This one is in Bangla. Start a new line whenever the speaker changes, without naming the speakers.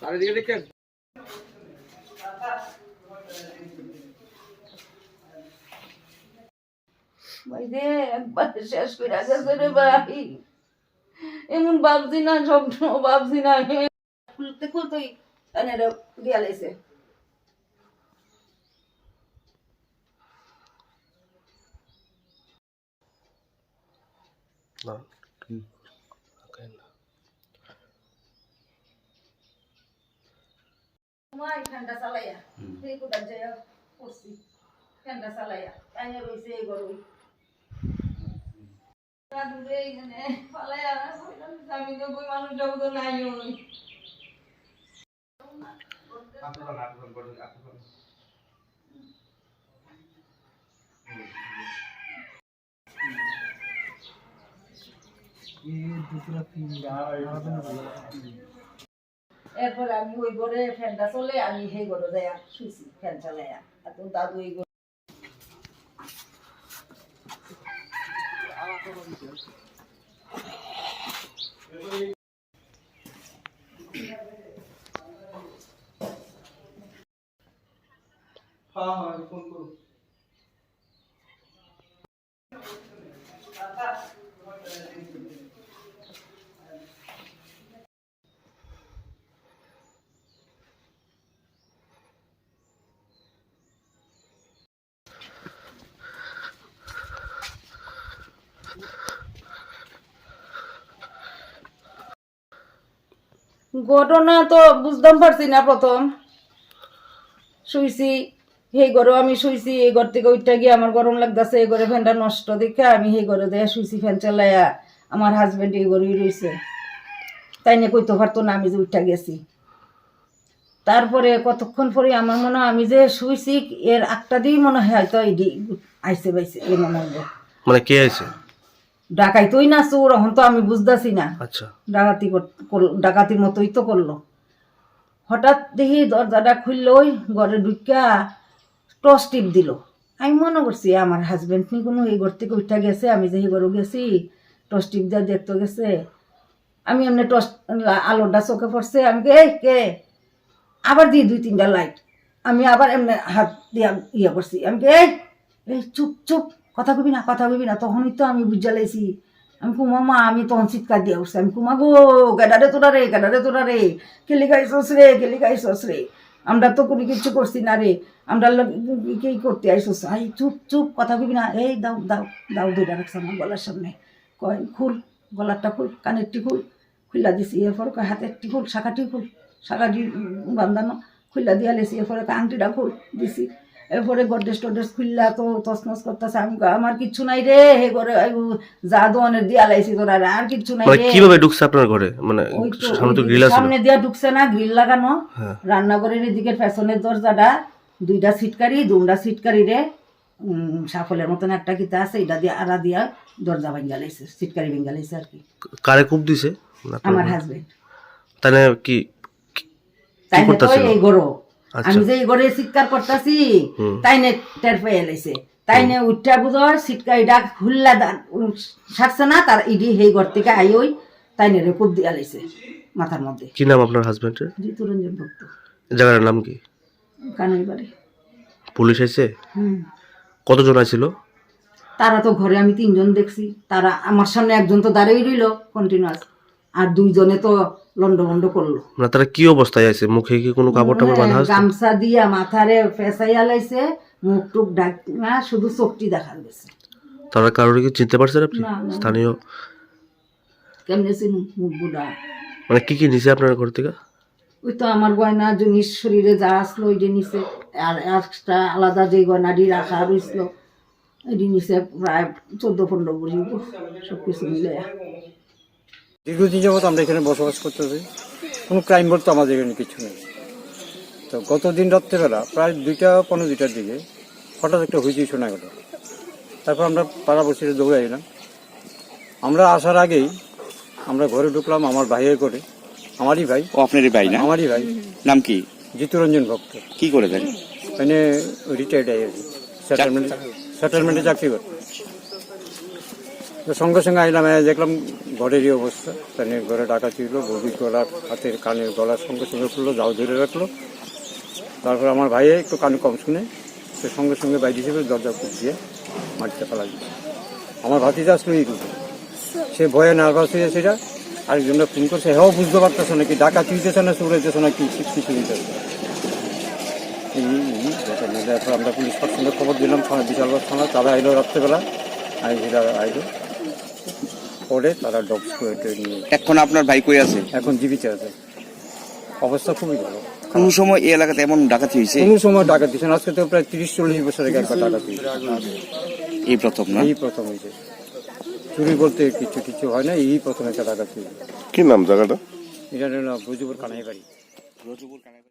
চারিদিকে দেখেন
ভাই রে একবার শেষ করে গেছে রে ভাই। এমন ভাবছি না, স্বপ্ন ভাবছি না। খুলতে খুলতেই দিয়া লাইছে। ঠান্ডা চালাইয়া কোথায় যাই করছি, ঠান্ডা চালাইয়া টাইনে রয়েছে এই গরম। আমি তো বই মানুষটা তো নাই এরপর আমি ওই ঘরে ফ্যানটা চলে আমি সেই ঘরে যাই শুয়েছি ফ্যান চালাইয়া। এখন দাদু এই
ফোন করুন।
ঘটনা তো বুঝতাম পারছি না। প্রথম শুইছি সেই ঘরে, আমি শুইছি এই ঘর থেকে ওইটা গিয়ে আমার গরম লাগতেছে, এই ঘরে ফ্যানটা নষ্ট দেখে আমি সেই ঘরে দেয়া শুইছি ফ্যান চালাইয়া। আমার হাজবেন্ড এই ঘরেই রয়েছে, তাই নিয়ে কইতে পারতো না আমি যে উঠটা গেছি। তারপরে কতক্ষণ পরে আমার মনে হয় আমি যে শুইছি এর একটা দিয়েই মনে হয় হয়তো আইসে বাইছে এই মনে হয়।
মানে কে আইছে?
ডাকাই তোই না চোর, এখন তো আমি বুঝতেছি না।
আচ্ছা,
ডাকাতির মতোই তো করলো। হঠাৎ দেখি দরজাটা খুললো, ওই ঘরে ঢুকা টর্চ টিপ দিল। আমি মনে করছি আমার হাজবেন্ড নি কোনো এই ঘর থেকে উঠা গেছে, আমি যে এই ঘরে গেছি টর্চ টিপ দিয়ে দেখতে গেছে। আমি এমনি টর্চ আলোটা চোখে পড়ছে, আমি এই কে, আবার দিই 2-3টা লাইট। আমি আবার এমনি হাত দিয়া ইয়ে করছি, আমি এই চুপ চুপ, কথা কবি না, কথা কবি না। তখনই তো আমি বুঝা লাইছি। আমি কুমা মা, আমি তখন চিৎকার দিয়ে উঠছি, আমি কুমা গো কেডারে তোরা রে, কেডারে তোরা রে, কেলি খাইছস রে, কেলি খাইছস রে, আমরা তো কোনো কিছু করছি না রে, আমরা কি করতে আইসস? আই চুপ চুপ, কথা কবি না। এই দাও দাও দাও, দুইটা রাখছে আমার গলার সামনে। কয় খুল গলারটা, খুল কানেরটি খুল। খুল্লা দিছি। এরপর কয় হাতেরটি খুল, শাখাটি খুল, শাখাটি বান্ধানো খুল্লা দিয়া লেছি। এরপরে আংটিটা খুল দিছি। এরপরে গড্রেস টড্রেস খুললা তো তছনছ করতেছে। আমি আমার কিচ্ছু নাই রে, হে ঘরে যা দোয়ানের দিয়া লাইছি তোরা, আর কিচ্ছু নাই রে।
কিভাবে ঢুকছে আপনার ঘরে? মানে সামনে তো গ্রিল আছে।
সামনে দিয়া ঢুকছে না, গ্রিল লাগানো। রান্নাঘরের এদিকে ফ্যাশনের দরজাটা 2টা সিটকারি, 2টা সিটকারি রে সাফলের মতন একটা কিতা আছে, এটা দিয়ে আড়া দিয়া দরজা ভাঙ্গা লাইছে, সিটকারি ভাঙ্গা লাইছে আর কি।
কারে কূপ দিছে?
আমার হাজবেন্ড।
তাহলে কি
তাই তো এই গরো আমি যে এই ঘরে চিৎকার করতেছি, তাই নে টের পেয়ে লাইছে। তাই নে উঠা বুঝর সিটকারিটা খুললা সারছে না, তার ইডি সেই ঘর থেকে আই ওই তাই নে কূপ দিয়া লাইছে মাথার মধ্যে।
কি নাম আপনার হাজবেন্ডের?
ঋতুরঞ্জন ভক্ত।
জায়গার নাম কি?
কানাইবাড়ি।
পুলিশ আইছে? কতজন আসছিল?
তারা তো ঘরে আমি 3জন দেখছি। তারা আমার সামনে একজন তো দাঁড়িয়ে রইল কন্টিনিউয়াস, আর 2জনে তো লন্ডভন্ড করলো।
না, তারা কি অবস্থায় আছে? মুখে কি কোনো কাপড় টাপড় বাঁধা আছে?
গামছা দিয়া মাথারে ফেসাইয়া লাইছে, মুখ টুক ঢাক না, শুধু চোখটি দেখা গেছে।
তারা কারোর কি চিনতে পারছেন আপনি? স্থানীয়
কেমনে চিনুন মুখ বুড়া?
মানে কি কি নিছে আপনার ঘর থেকে?
ওই তো আমার গয়না জিনিস শরীরে যা আসলো ওই যে নিছে, আর একটা আলাদা যে গয়নাটি রাখা রয়েছিল এটি নিচে প্রায় 14-15 ভরি সব কিছু মিলে।
দীর্ঘদিন যাবত আমরা এখানে বসবাস করতেছি, কোনো ক্রাইম বলতে আমাদের এখানে কিছু নেই। তো গত দিন রাত্রেবেলা প্রায় 2:15-2টার দিকে হঠাৎ একটা হুইচি শোনা গেল। তারপর আমরা পাড়াপড়শিরা দৌড়ে এলাম। আমরা আসার আগেই আমরা ঘরে ঢুকলাম, আমার ভাইয়ের করে, আমারই ভাই।
ও আপনারই ভাই না?
আমারই ভাই।
নাম কি?
জিতুরঞ্জন ভক্ত।
কি করে দেন?
মানে রিটায়ার্ড হয়ে গেছে, সেটেলমেন্টে চাকরি করে। তো সঙ্গে সঙ্গে আইলাম, দেখলাম ঘরেরই অবস্থা। মানে ঘরে ডাকাতি হলো, বৌদির গলার, হাতের কানের গলার সঙ্গে সঙ্গে খুললো, দাও ধরে রাখলো। তারপর আমার ভাইয়ে একটু কান কম শুনে সে সঙ্গে সঙ্গে বাইরে হিসেবে দরজা খুব দিয়ে মাটিতে ফেলা দিচ্ছে। আমার ভাতিজা আসলো এই রূপে, সে ভয়ে নার্ভাস হয়ে সেটা আরেকজনটা ফোন করছে, হ্যাঁ বুঝতে পারতেছে না কি ডাকাতি হইতেছে না চুরাইতেছে না কি কিছু হইতেছে। তারপর আমরা পুলিশ পার্সনকে খবর দিলাম, থানা বিশালগড় থানা, তারা আইলো রাত্রেবেলা, আইজিরা আইলো, পরে তারা ডগস করে নিয়ে।
এখন আপনার ভাই কই আছে?
এখন জীবিত আছে, অবস্থা খুবই ভালো।
কোন সময় এই এলাকাতে এমন ডাকাতি হয়েছে?
কোনো সময় ডাকাতি হয়েছে না, আজকে তো প্রায় 30-40 বছর আগে একবার ডাকাতি হয়েছে।
এই প্রথম না?
এই প্রথম হয়েছে। চুরি বলতে কিছু হয় না, এই প্রথম একটা ডাকাতি হয়েছে।
কি নাম জায়গাটা?
এটা হলো কানাইবাড়ি।